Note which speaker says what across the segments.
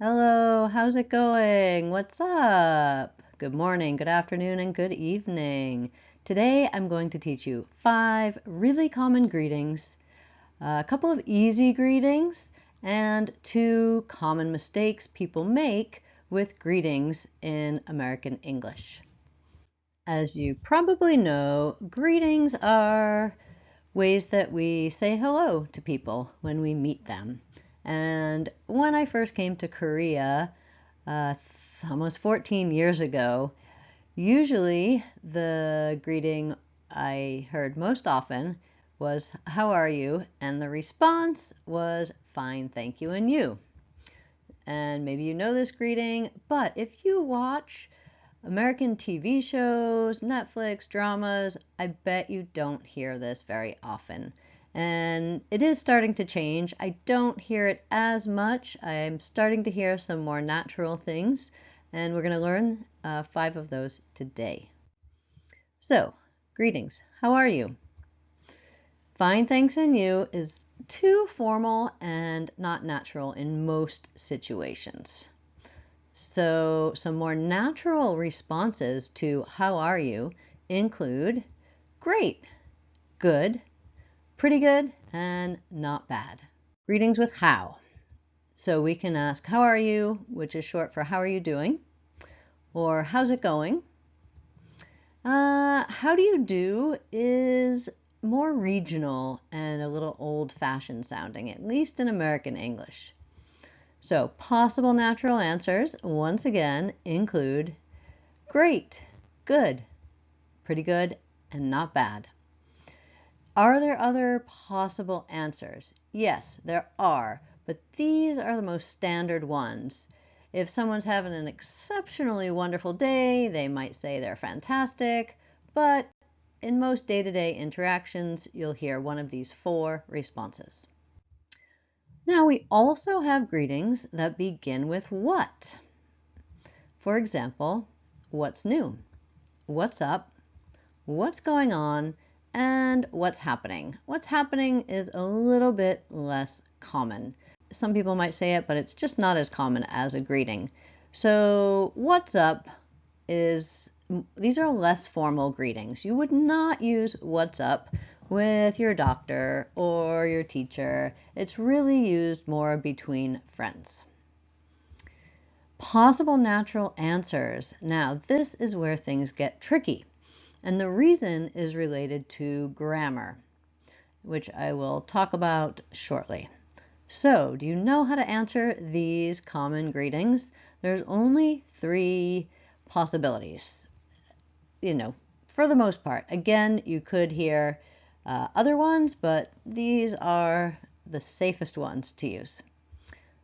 Speaker 1: Hello, how's it going? What's up? Good morning, good afternoon, and good evening. Today I'm going to teach you 5 really common greetings, a couple of easy greetings, and 2 common mistakes people make with greetings in American English. As you probably know, greetings are ways that we say hello to people when we meet them. And when I first came to Korea, almost 14 years ago, usually the greeting I heard most often was, "How are you?" And the response was, "Fine, thank you, and you?" And maybe you know this greeting, but if you watch American TV shows, Netflix, dramas, I bet you don't hear this very often. And it is starting to change. I don't hear it as much. I'm starting to hear some more natural things, and we're going to learn 5 of those today. So, greetings. How are you? Fine, thanks, and you is too formal and not natural in most situations. So some more natural responses to how are you include great, good, pretty good, and not bad. Greetings with how. So we can ask how are you, which is short for how are you doing, or how's it going. How do you do is more regional and a little old-fashioned sounding, at least in American English. So possible natural answers, once again, include great, good, pretty good, and not bad. Are there other possible answers? Yes, there are, but these are the most standard ones. If someone's having an exceptionally wonderful day, they might say they're fantastic, but in most day-to-day interactions, you'll hear one of these 4 responses. Now, we also have greetings that begin with what. For example, what's new? What's up? What's going on? And what's happening? What's happening is a little bit less common. Some people might say it, but it's just not as common as a greeting. So what's up is, these are less formal greetings. You would not use what's up with your doctor or your teacher. It's really used more between friends. Possible natural answers. Now, this is where things get tricky. And the reason is related to grammar, which I will talk about shortly. So, do you know how to answer these common greetings? There's only 3 possibilities, for the most part. Again, you could hear other ones, but these are the safest ones to use.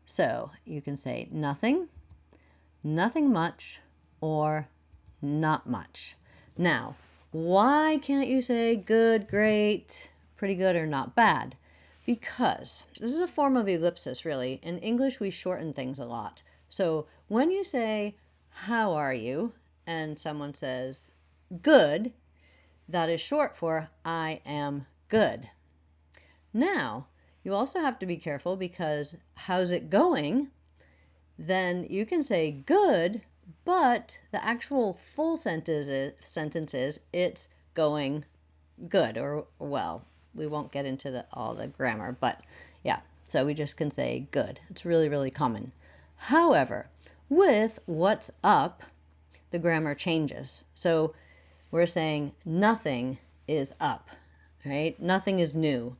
Speaker 1: So, you can say nothing, nothing much, or not much. Now, why can't you say good, great, pretty good, or not bad? Because this is a form of ellipsis, really. In English, we shorten things a lot. So when you say, how are you? And someone says, good, that is short for I am good. Now, you also have to be careful because how's it going? Then you can say good, but the actual full sentence is it's going good or well. We won't get into all the grammar, but yeah, so we just can say good. It's really, really common. However, with what's up, the grammar changes. So we're saying nothing is up, right? Nothing is new.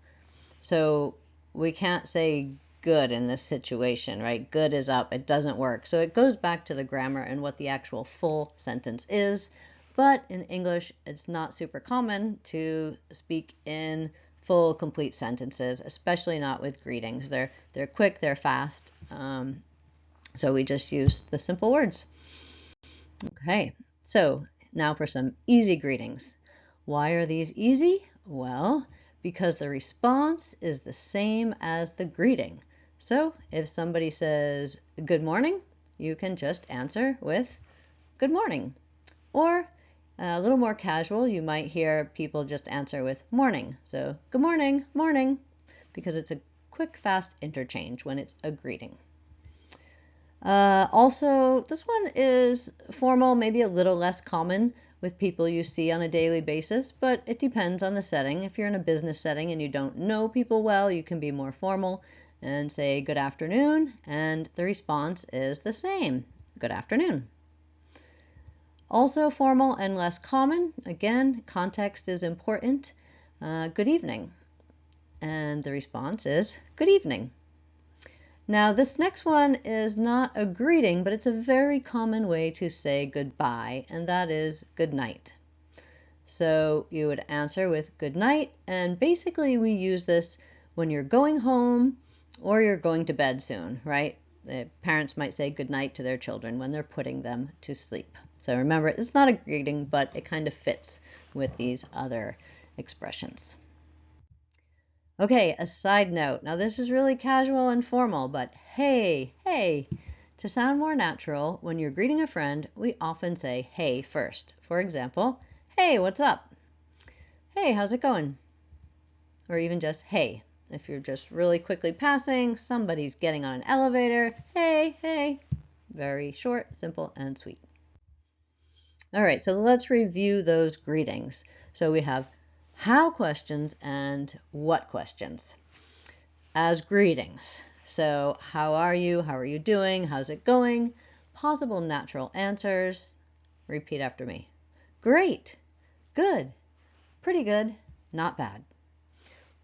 Speaker 1: So we can't say good in this situation, right? Good is up. It doesn't work. So it goes back to the grammar and what the actual full sentence is. But in English, it's not super common to speak in full, complete sentences, especially not with greetings. They're quick, they're fast. So we just use the simple words. Okay, so now for some easy greetings. Why are these easy? Well, because the response is the same as the greeting. So if somebody says good morning, you can just answer with good morning. Or a little more casual, you might hear people just answer with morning. So good morning, morning, because it's a quick, fast interchange when it's a greeting. Also, this one is formal, maybe a little less common with people you see on a daily basis, but it depends on the setting. If you're in a business setting and you don't know people well, you can be more formal and say good afternoon, and the response is the same, good afternoon. Also formal and less common, again, context is important, good evening, and the response is good evening. Now, this next one is not a greeting, but it's a very common way to say goodbye, and that is good night. So you would answer with good night, and basically we use this when you're going home or you're going to bed soon, right? The parents might say good night to their children when they're putting them to sleep. So remember, it's not a greeting, but it kind of fits with these other expressions. Okay, a side note. Now this is really casual and formal, but hey, hey. To sound more natural, when you're greeting a friend, we often say hey first. For example, hey, what's up? Hey, how's it going? Or even just hey. If you're just really quickly passing, somebody's getting on an elevator, hey, hey. Very short, simple, and sweet. All right, so let's review those greetings. So we have how questions and what questions as greetings. So how are you? How are you doing? How's it going? Possible natural answers. Repeat after me. Great, good, pretty good, not bad.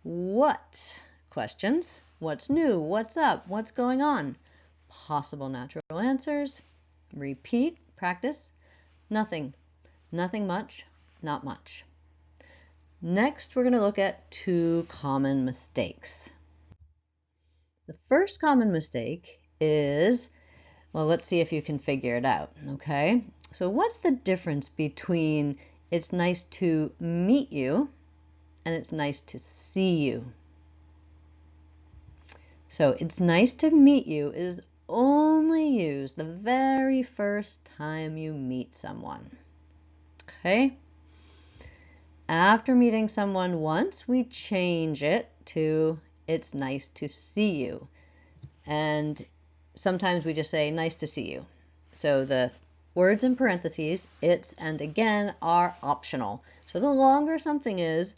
Speaker 1: What questions? What's new? What's up? What's going on? Possible natural answers. Repeat, practice. Nothing, nothing much, not much. Next, we're going to look at 2 common mistakes. The first common mistake is, well, let's see if you can figure it out, okay? So what's the difference between it's nice to meet you and it's nice to see you? So it's nice to meet you is only used the very first time you meet someone, okay? After meeting someone once, we change it to it's nice to see you. And sometimes we just say nice to see you. So the words in parentheses, it's and again, are optional. So the longer something is,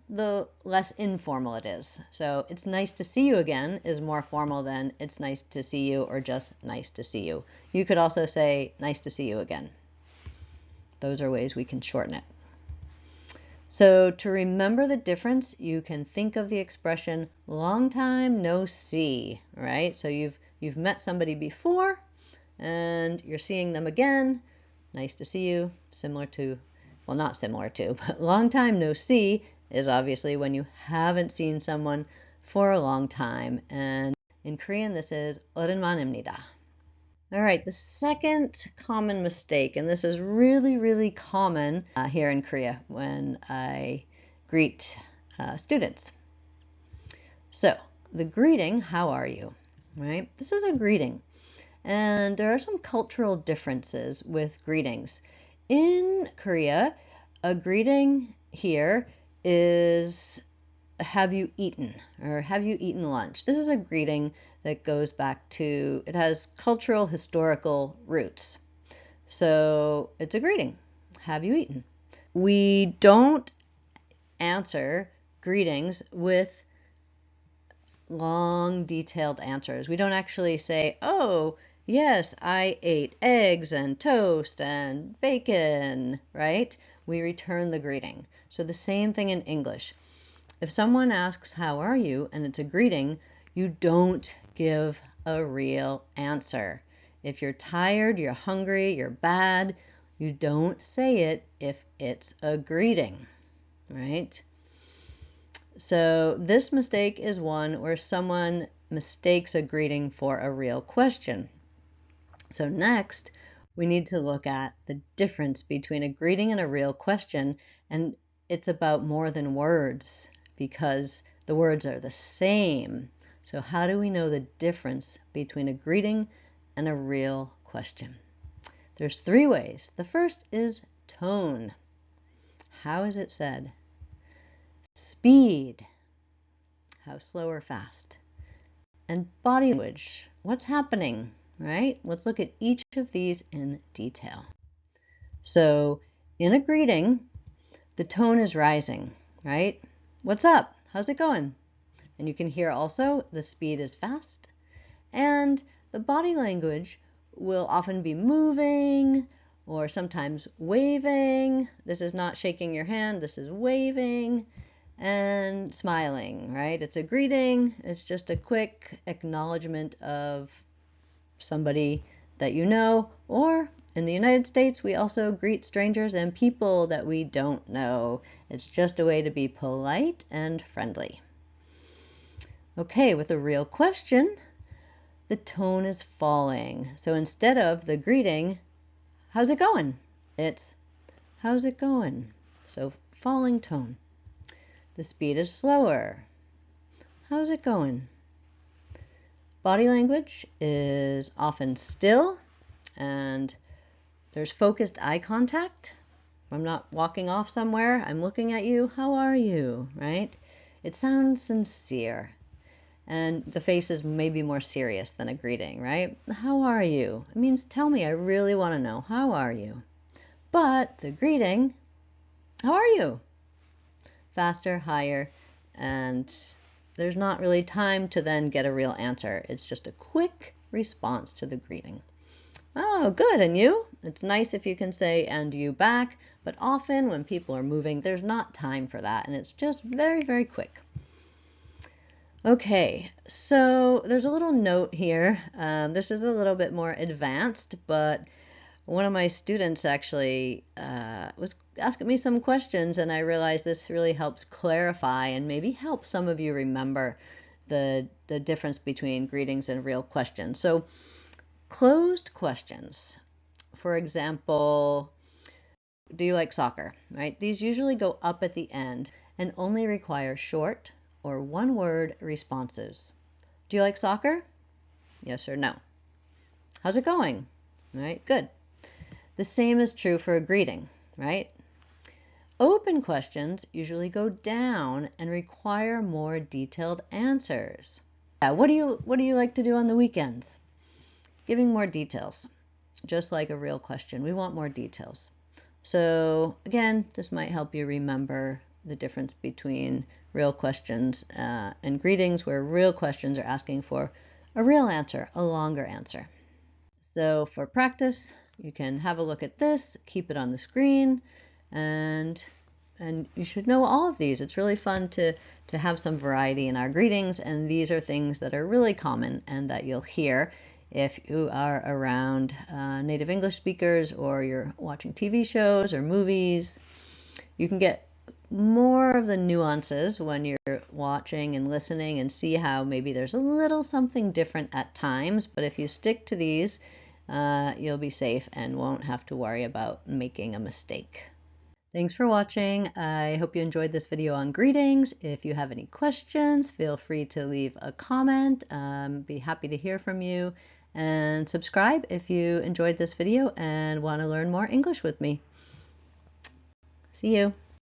Speaker 1: the less informal it is. So it's nice to see you again is more formal than it's nice to see you or just nice to see you. You could also say nice to see you again. Those are ways we can shorten it. So to remember the difference, you can think of the expression long time no see, right? So you've met somebody before and you're seeing them again. Nice to see you. Similar to, well, not similar to, but long time no see is obviously when you haven't seen someone for a long time. And in Korean, this is 오랜만입니다. All right, the second common mistake, and this is really, really common here in Korea when I greet students. So the greeting, how are you, right? This is a greeting. And there are some cultural differences with greetings. In Korea, a greeting here is have you eaten or have you eaten lunch? This is a greeting that goes back to, it has cultural historical roots. So it's a greeting. Have you eaten? We don't answer greetings with long detailed answers. We don't actually say, oh, yes, I ate eggs and toast and bacon, right? We return the greeting. So the same thing in English. If someone asks, how are you? And it's a greeting, you don't give a real answer. If you're tired, you're hungry, you're bad, you don't say it if it's a greeting, right? So this mistake is one where someone mistakes a greeting for a real question. So next, we need to look at the difference between a greeting and a real question, and it's about more than words, because the words are the same. So how do we know the difference between a greeting and a real question? There's 3 ways. The first is tone. How is it said? Speed. How slow or fast? And body language. what's happening, right? Let's look at each of these in detail. So in a greeting, the tone is rising, right? What's up? How's it going? And you can hear also the speed is fast, and the body language will often be moving or sometimes waving. This is not shaking your hand, this is waving, and smiling, right? It's a greeting. It's just a quick acknowledgement of somebody that you know, or in the United States, we also greet strangers and people that we don't know. It's just a way to be polite and friendly. Okay, with a real question, the tone is falling. So instead of the greeting, how's it going? It's, how's it going? So falling tone. The speed is slower. How's it going? Body language is often still, and there's focused eye contact. If I'm not walking off somewhere, I'm looking at you. How are you? Right? It sounds sincere. And the face is maybe more serious than a greeting, right? How are you? It means tell me, I really want to know. How are you? But the greeting, how are you? Faster, higher, and there's not really time to then get a real answer. It's just a quick response to the greeting. Oh, good, and you? It's nice if you can say and you back, but often when people are moving, there's not time for that, and it's just very, very quick. Okay, so there's a little note here. This is a little bit more advanced, but one of my students actually was asking me some questions, and I realized this really helps clarify and maybe help some of you remember the difference between greetings and real questions. So closed questions, for example, do you like soccer, right? These usually go up at the end and only require short or one-word responses. Do you like soccer? Yes or no. How's it going? All right, good. The same is true for a greeting, right? Open questions usually go down and require more detailed answers. What do you like to do on the weekends? Giving more details, just like a real question. We want more details. So again, this might help you remember the difference between real questions and greetings, where real questions are asking for a real answer, a longer answer. So for practice, you can have a look at this, keep it on the screen, and you should know all of these. It's really fun to have some variety in our greetings, and these are things that are really common and that you'll hear if you are around native English speakers or you're watching TV shows or movies. You can get more of the nuances when you're watching and listening and see how maybe there's a little something different at times, but if you stick to these, you'll be safe and won't have to worry about making a mistake. Thanks for watching. I hope you enjoyed this video on greetings. If you have any questions, feel free to leave a comment. Be happy to hear from you, and subscribe if you enjoyed this video and want to learn more English with me. See you.